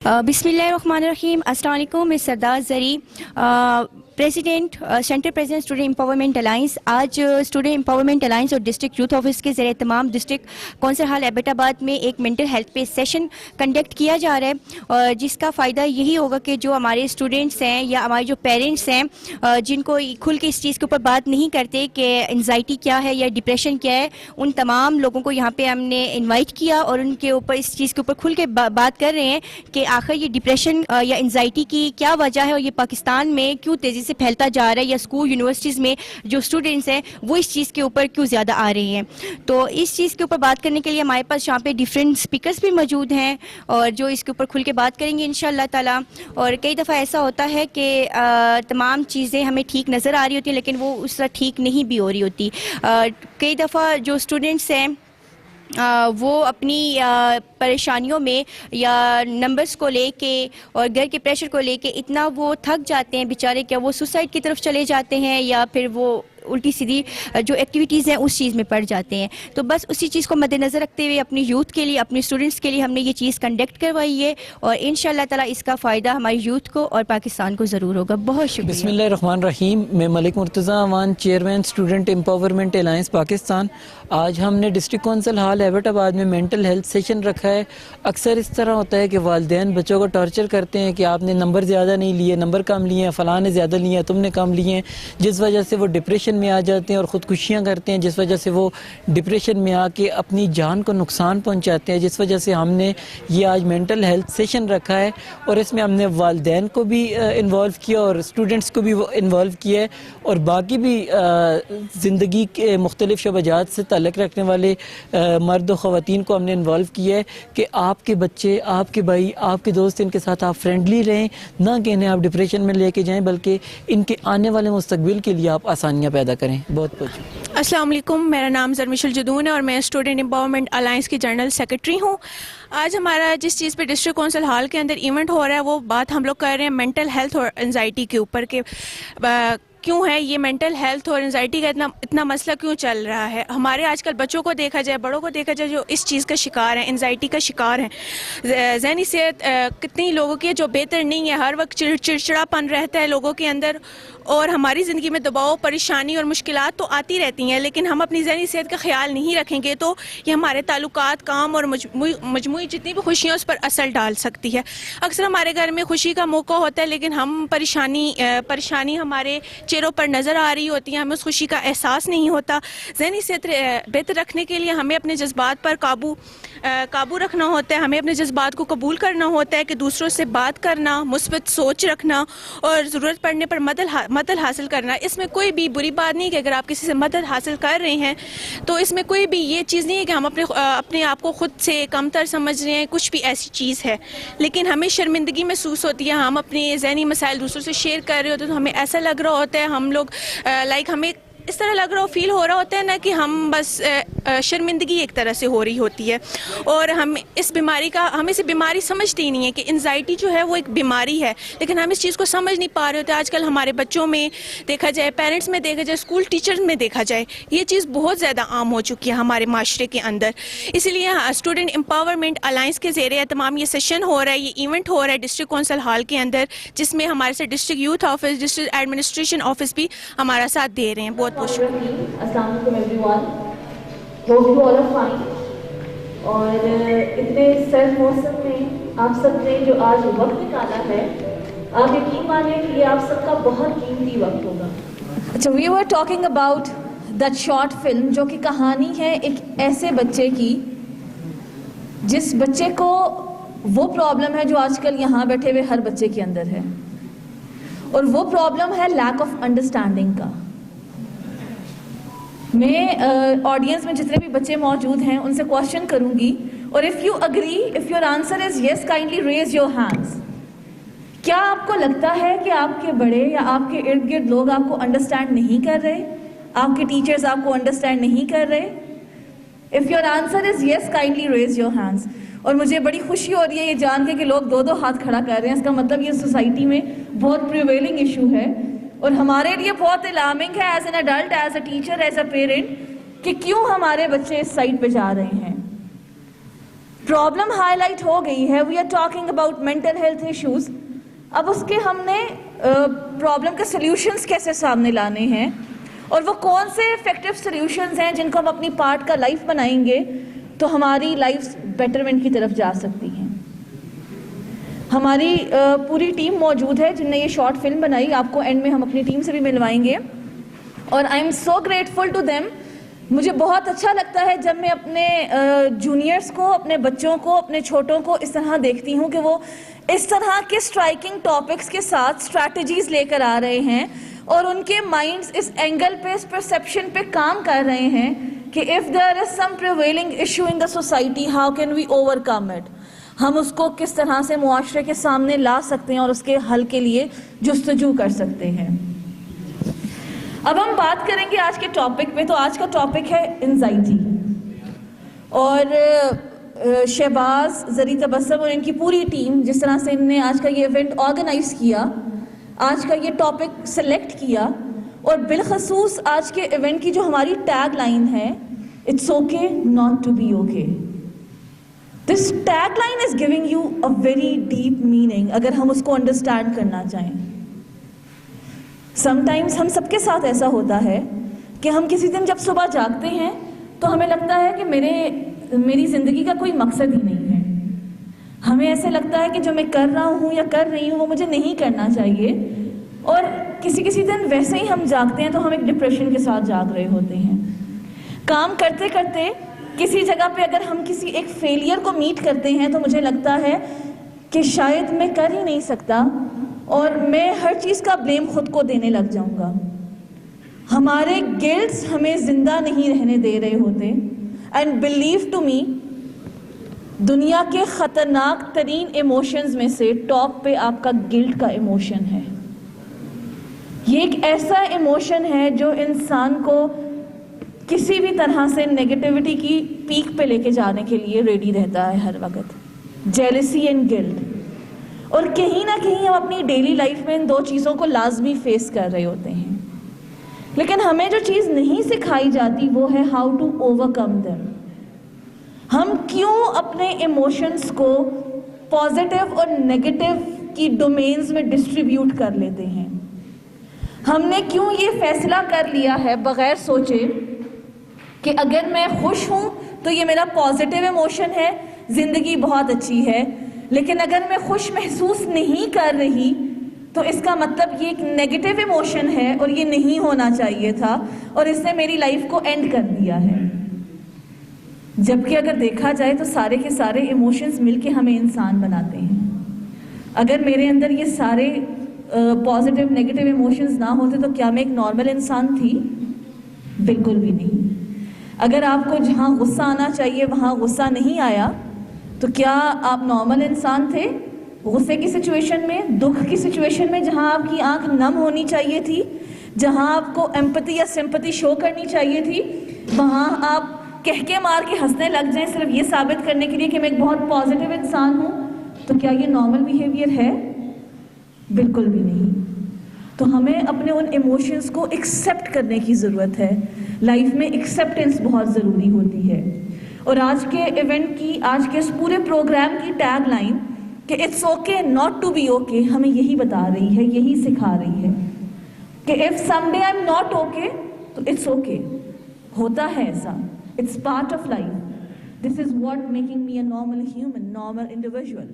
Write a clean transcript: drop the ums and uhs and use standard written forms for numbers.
बिस्मिल्लाहिर्रहमानिर्रहीम। अस्सलाम वालेकुम। मैं Sardar Zari, president centre president student empowerment alliance. आज स्टूडेंट एम्पावरमेंट अलाइंस और डिस्ट्रिक्ट यूथ ऑफिस के ज़रिए तमाम डिस्ट्रिक्ट कौंसिल हॉल एबटाबाद में एक मेंटल हेल्थ पे सेशन कंडक्ट किया जा रहा है, और जिसका फ़ायदा यही होगा कि जो हमारे स्टूडेंट्स हैं या हमारे जो पेरेंट्स हैं जिनको खुल के इस चीज़ के ऊपर बात नहीं करते कि एंजाइटी क्या है या डिप्रेशन क्या है, उन तमाम लोगों को यहाँ पे हमने इन्वाइट किया और उनके ऊपर इस चीज़ के ऊपर खुल के बात कर रहे हैं कि आखिर ये डिप्रेशन या एंजाइटी की क्या वजह है और ये पाकिस्तान में क्यों तेज़ी से फैलता जा रहा है, या स्कूल यूनिवर्सिटीज़ में जो स्टूडेंट्स हैं वो इस चीज़ के ऊपर क्यों ज़्यादा आ रहे हैं। तो इस चीज़ के ऊपर बात करने के लिए हमारे पास यहाँ पे डिफरेंट स्पीकर्स भी मौजूद हैं और जो इसके ऊपर खुल के बात करेंगे इंशाअल्लाह ताला। और कई दफ़ा ऐसा होता है कि तमाम चीज़ें हमें ठीक नज़र आ रही होती है लेकिन वो उस तरह ठीक नहीं भी हो रही होती। कई दफ़ा जो स्टूडेंट्स हैं वो अपनी परेशानियों में या नंबर्स को लेके और घर के प्रेशर को लेके इतना वो थक जाते हैं बेचारे, क्या वो सुसाइड की तरफ चले जाते हैं या फिर वो उल्टी सीधी जो एक्टिविटीज़ हैं उस चीज़ में पड़ जाते हैं। तो बस उसी चीज़ को मद्देनज़र रखते हुए अपनी यूथ के लिए, अपने स्टूडेंट्स के लिए हमने ये चीज़ कंडक्ट करवाई है और इंशाअल्लाह ताला इसका फ़ायदा हमारी यूथ को और पाकिस्तान को ज़रूर होगा। बहुत शुक्रिया। बिस्मिल्लाहिर्रहमानिर्रहीम। मैं Malik Murtaza Awan, chairman student empowerment alliance Pakistan. आज हमने डिस्ट्रिक्ट कौंसिल हॉल एबटाबाद में मेंटल हेल्थ सेशन रखा है। अक्सर इस तरह होता है कि वालिदैन बच्चों को टॉर्चर करते हैं कि आपने नंबर ज़्यादा नहीं लिए, नंबर कम लिए हैं, फ़लाँ ने ज़्यादा लिए हैं, तुमने कम लिए हैं, जिस वजह से वो डिप्रेशन में आ जाते हैं और ख़ुदकुशियाँ करते हैं, जिस वजह से वो डिप्रेशन में आके अपनी जान को नुकसान पहुँचाते हैं। जिस वजह से हमने ये आज मेंटल हेल्थ सेशन रखा है और इसमें हमने वालिदैन को भी इन्वॉल्व किया और स्टूडेंट्स को भी इन्वॉल्व किया है और बाकी भी ज़िंदगी के मुख्तलिफ़ शोबाजात से ताल्लुक़ रखने वाले मर्द और ख़वातीन को हमने इन्वॉल्व किया है कि आपके बच्चे, आपके भाई, आपके दोस्त, इनके साथ आप फ्रेंडली रहें, ना कि इन्हें आप डिप्रेशन में लेके जाएं बल्कि इनके आने वाले मुस्तकबिल के लिए आप आसानियाँ पैदा करें। बहुत बहुत अस्सलाम वालेकुम। मेरा नाम ज़रमिशल जदून है और मैं स्टूडेंट एम्पावरमेंट अलायंस की जनरल सेक्रेटरी हूँ। आज हमारा जिस चीज़ पे डिस्ट्रिक्ट कौंसिल हॉल के अंदर इवेंट हो रहा है वो बात हम लोग कर रहे हैं मेंटल हेल्थ और एंजाइटी के ऊपर के क्यों है ये मेंटल हेल्थ और एंजाइटी का इतना मसला क्यों चल रहा है। हमारे आजकल बच्चों को देखा जाए, बड़ों को देखा जाए जो इस चीज़ का शिकार है, एंजाइटी का शिकार है। ज़हनी सेहत कितनी लोगों की जो बेहतर नहीं है, हर वक्त चिड़चिड़ापन रहता है लोगों के अंदर और हमारी ज़िंदगी में दबाव, परेशानी और मुश्किलात तो आती रहती हैं, लेकिन हम अपनी ज़हनी सेहत का ख्याल नहीं रखेंगे तो ये हमारे ताल्लुकात, काम और मजमूई जितनी भी खुशियाँ उस पर असर डाल सकती है। अक्सर हमारे घर में खुशी का मौका होता है लेकिन हम परेशानी हमारे चेहरों पर नज़र आ रही होती है, हमें उस खुशी का एहसास नहीं होता। ज़हनी सेहत बेहतर रखने के लिए हमें अपने जज्बात पर काबू रखना होता है, हमें अपने जज्बात को कबूल करना होता है कि दूसरों से बात करना, मुस्बत सोच रखना और ज़रूरत पड़ने पर मदद हासिल करना। इसमें कोई भी बुरी बात नहीं कि अगर आप किसी से मदद हासिल कर रहे हैं तो इसमें कोई भी ये चीज़ नहीं है कि हम अपने आप को ख़ुद से कमतर समझ रहे हैं, कुछ भी ऐसी चीज़ है। लेकिन हमें शर्मिंदगी महसूस होती है, हम अपने ज़हनी मसाइल दूसरों से शेयर कर रहे होते हैं तो हमें ऐसा लग रहा होता है, हम लोग हमें इस तरह लग रहा फील हो रहा होता है ना कि हम बस शर्मिंदगी एक तरह से हो रही होती है और हमें इस बीमारी समझते ही नहीं है कि एंजाइटी जो है वो एक बीमारी है, लेकिन हम इस चीज़ को समझ नहीं पा रहे होते। आजकल हमारे बच्चों में देखा जाए, पेरेंट्स में देखा जाए, स्कूल टीचर्स में देखा जाए, ये चीज़ बहुत ज़्यादा आम हो चुकी है हमारे माशरे के अंदर। इसीलिए स्टूडेंट एम्पावरमेंट अलायंस के ज़रिए तमाम ये सेशन हो रहा है, ये इवेंट हो रहा है डिस्ट्रिक्ट कौंसिल हॉल के अंदर, जिसमें हमारे साथ district youth office, district administration office भी हमारा साथ दे रहे हैं। बहुत अस्सलाम वालेकुम everyone, hope you all are fine. और इतने सर्द मौसम में आप सब ने जो आज वक्त निकाला है, आप यकीन मानिए कि ये आप सबका बहुत कीमती वक्त होगा। अच्छा, we were talking about that short film जो कि कहानी है एक ऐसे बच्चे की जिस बच्चे को वो प्रॉब्लम है जो आजकल यहाँ बैठे हुए हर बच्चे के अंदर है, और वो प्रॉब्लम है लैक ऑफ अंडरस्टैंडिंग का। मैं ऑडियंस में जितने भी बच्चे मौजूद हैं उनसे क्वेश्चन करूंगी और if you agree, if your answer is yes, kindly raise your hands. क्या आपको लगता है कि आपके बड़े या आपके इर्द गिर्द लोग आपको अंडरस्टैंड नहीं कर रहे, आपके टीचर्स आपको अंडरस्टैंड नहीं कर रहे? If your answer is yes, kindly raise your hands. और मुझे बड़ी खुशी हो रही है ये जान के कि लोग दो हाथ खड़ा कर रहे हैं। इसका मतलब ये सोसाइटी में बहुत प्रिवेलिंग इशू है और हमारे लिए बहुत अलार्मिंग है as an adult, as a teacher, as a parent, कि क्यों हमारे बच्चे इस साइड पे जा रहे हैं। प्रॉब्लम हाईलाइट हो गई है, we are talking about mental health issues. अब उसके हमने प्रॉब्लम के सॉल्यूशंस कैसे सामने लाने हैं और वो कौन से इफेक्टिव सॉल्यूशंस हैं जिनको हम अपनी पार्ट का लाइफ बनाएंगे तो हमारी लाइफ बेटरमेंट की तरफ जा सकती हैं। हमारी पूरी टीम मौजूद है जिनने ये शॉर्ट फिल्म बनाई, आपको एंड में हम अपनी टीम से भी मिलवाएंगे और I am so grateful to them. मुझे बहुत अच्छा लगता है जब मैं अपने जूनियर्स को, अपने बच्चों को, अपने छोटों को इस तरह देखती हूँ कि वो इस तरह के स्ट्राइकिंग टॉपिक्स के साथ स्ट्रैटेजीज लेकर आ रहे हैं और उनके माइंड्स इस एंगल पे, इस परसेप्शन पे काम कर रहे हैं कि if there is some prevailing issue in the society, how can we overcome it. हम उसको किस तरह से मुआशरे के सामने ला सकते हैं और उसके हल के लिए जुस्तजू कर सकते हैं। अब हम बात करेंगे आज के टॉपिक पे। तो आज का टॉपिक है एंजाइटी और शहबाज, जरी तबस्सुम और इनकी पूरी टीम जिस तरह से इनने आज का ये इवेंट ऑर्गेनाइज किया, आज का ये टॉपिक सेलेक्ट किया और बिलखसूस आज के इवेंट की जो हमारी टैग लाइन है, it's okay not to be okay. This tag line is giving you a very deep meaning अगर हम उसको अंडरस्टैंड करना चाहें। समटाइम्स हम सबके साथ ऐसा होता है कि हम किसी दिन जब सुबह जागते हैं तो हमें लगता है कि मेरी ज़िंदगी का कोई मकसद ही नहीं है। हमें ऐसे लगता है कि जो मैं कर रहा हूँ या कर रही हूँ वो मुझे नहीं करना चाहिए और किसी दिन वैसे ही हम जागते हैं तो हम एक डिप्रेशन के साथ जाग रहे होते हैं। काम करते करते किसी जगह पे अगर हम किसी एक फेलियर को मीट करते हैं तो मुझे लगता है कि शायद मैं कर ही नहीं सकता और मैं हर चीज़ का ब्लेम खुद को देने लग जाऊंगा। हमारे गिल्ट्स हमें जिंदा नहीं रहने दे रहे होते। एंड बिलीव टू मी, दुनिया के खतरनाक तरीन इमोशंस में से टॉप पे आपका गिल्ट का इमोशन है। ये एक ऐसा इमोशन है जो इंसान को किसी भी तरह से नेगेटिविटी की पीक पे लेके जाने के लिए रेडी रहता है हर वक्त। Jealousy and guilt. और कहीं ना कहीं हम अपनी डेली लाइफ में इन दो चीज़ों को लाजमी फेस कर रहे होते हैं, लेकिन हमें जो चीज़ नहीं सिखाई जाती वो है हाउ टू ओवरकम देम। हम क्यों अपने इमोशंस को पॉजिटिव और नेगेटिव की डोमेन्स में डिस्ट्रीब्यूट कर लेते हैं। हमने क्यों ये फैसला कर लिया है बगैर सोचे कि अगर मैं खुश हूँ तो ये मेरा पॉजिटिव इमोशन है, ज़िंदगी बहुत अच्छी है, लेकिन अगर मैं खुश महसूस नहीं कर रही तो इसका मतलब ये एक नेगेटिव इमोशन है और ये नहीं होना चाहिए था और इसने मेरी लाइफ को एंड कर दिया है। जबकि अगर देखा जाए तो सारे के सारे इमोशंस मिलके हमें इंसान बनाते हैं। अगर मेरे अंदर ये सारे पॉजिटिव नेगेटिव इमोशंस ना होते तो क्या मैं एक नॉर्मल इंसान थी? बिल्कुल भी नहीं। अगर आपको जहाँ गुस्सा आना चाहिए वहाँ गुस्सा नहीं आया तो क्या आप नॉर्मल इंसान थे? गुस्से की सिचुएशन में, दुख की सिचुएशन में, जहाँ आपकी आंख नम होनी चाहिए थी, जहाँ आपको एम्पैथी या सिंपैथी शो करनी चाहिए थी, वहाँ आप कह के मार के हंसने लग जाएं सिर्फ ये साबित करने के लिए कि मैं एक बहुत पॉजिटिव इंसान हूँ, तो क्या ये नॉर्मल बिहेवियर है? बिल्कुल भी नहीं। तो हमें अपने उन इमोशंस को एक्सेप्ट करने की ज़रूरत है। लाइफ में एक्सेप्टेंस बहुत ज़रूरी होती है। और आज के इवेंट की, आज के इस पूरे प्रोग्राम की टैग लाइन कि it's okay not to be okay हमें यही बता रही है, यही सिखा रही है कि if someday I am not okay तो इट्स ओके। होता है ऐसा, it's part of life. This is what making me a normal human, normal individual.